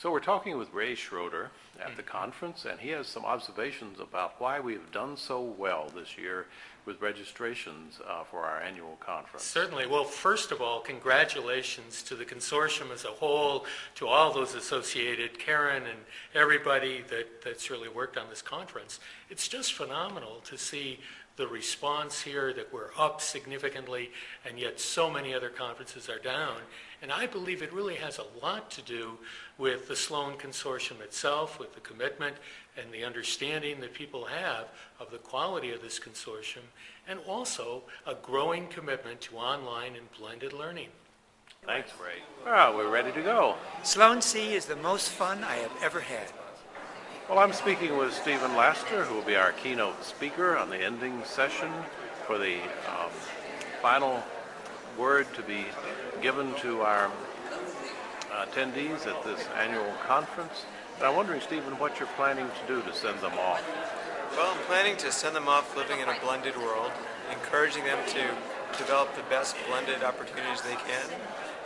So we're talking with Ray Schroeder at the conference, and he has some observations about why we've done so well this year with registrations for our annual conference. Certainly. Well, first of all, congratulations to the consortium as a whole, to all those associated, Karen and everybody that's really worked on this conference. It's just phenomenal to see the response here, that we're up significantly, and yet so many other conferences are down. And I believe it really has a lot to do with the Sloan Consortium itself, with the commitment and the understanding that people have of the quality of this consortium, and also a growing commitment to online and blended learning. Thanks, Ray. All right, we're ready to go. Sloan-C is the most fun I have ever had. Well, I'm speaking with Stephen Laster, who will be our keynote speaker on the ending session for the final word to be given to our attendees at this annual conference. And I'm wondering, Stephen, what you're planning to do to send them off. Well, I'm planning to send them off living in a blended world, encouraging them to develop the best blended opportunities they can,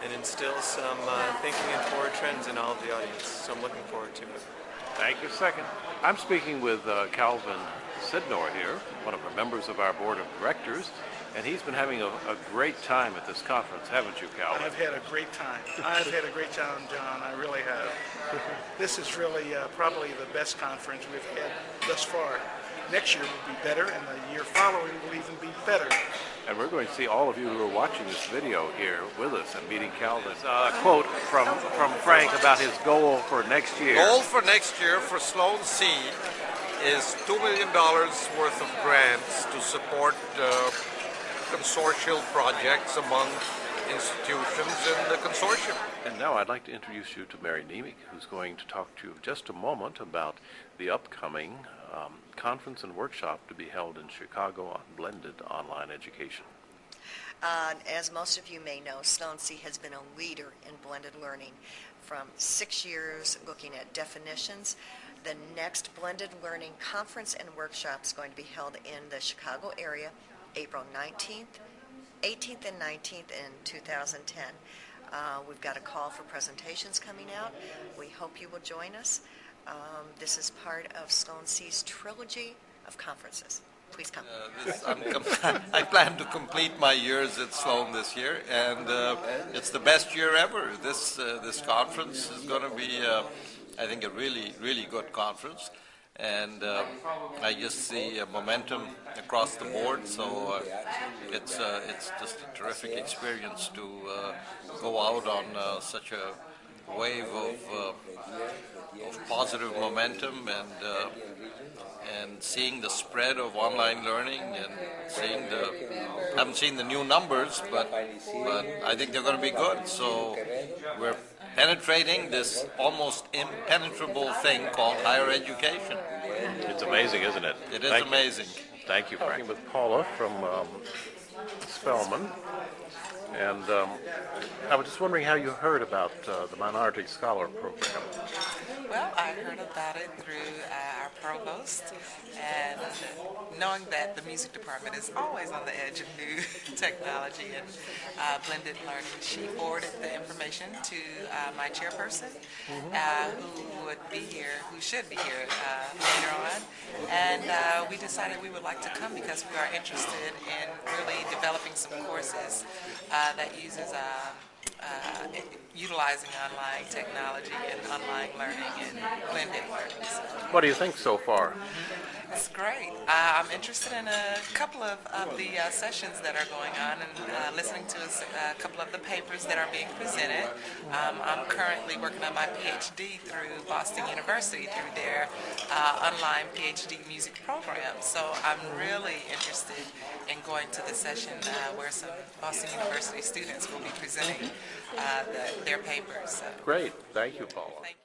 and instill some thinking and forward trends in all of the audience. So I'm looking forward to it. Thank you. Second, I'm speaking with Calvin Sidnor here, one of the members of our board of directors, and he's been having a great time at this conference, haven't you, Calvin? I've had a great time. I've had a great time, John. I really have. This is really probably the best conference we've had thus far. Next year will be better, and the year following will even be better. And we're going to see all of you who are watching this video here with us and meeting Calvin. A quote from Frank about his goal for next year. Goal for next year for Sloan-C is $2 million worth of grants to support consortial projects among institutions in the consortium. And now I'd like to introduce you to Mary Nemec, who's going to talk to you in just a moment about the upcoming conference and workshop to be held in Chicago on blended online education. As most of you may know, Sloan-C has been a leader in blended learning from 6 years looking at definitions. The next blended learning conference and workshop is going to be held in the Chicago area, April 19th, 18th, and 19th in 2010. We've got a call for presentations coming out. We hope you will join us. This is part of Sloan-C's trilogy of conferences. Please come. I plan to complete my years at Sloan this year, and it's the best year ever. This conference is going to be, I think, a really, really good conference. And I just see momentum across the board, so it's just a terrific experience to go out on such a wave of positive momentum and seeing the spread of online learning and seeing I haven't seen the new numbers, but I think they're going to be good. So we're penetrating this almost impenetrable thing called higher education. It's amazing, isn't it? It is amazing. Thank you, Frank. With Paula from Spelman. And I was just wondering how you heard about the Minority Scholar Program. Well, I heard about it through our provost, and knowing that the music department is always on the edge of new technology and blended learning, she forwarded the information to my chairperson, who would be here, who should be here later on, and we decided we would like to come because we are interested in really developing some courses that uses utilizing online technology and online learning and blended learning. So, what do you think so far? It's great. I'm interested in a couple of the sessions that are going on and listening to a couple of the papers that are being presented. I'm currently working on my PhD through Boston University through their online PhD music program. So I'm really interested in going to the session where some Boston University students will be presenting their papers. So. Great. Thank you, Paula. Thank you.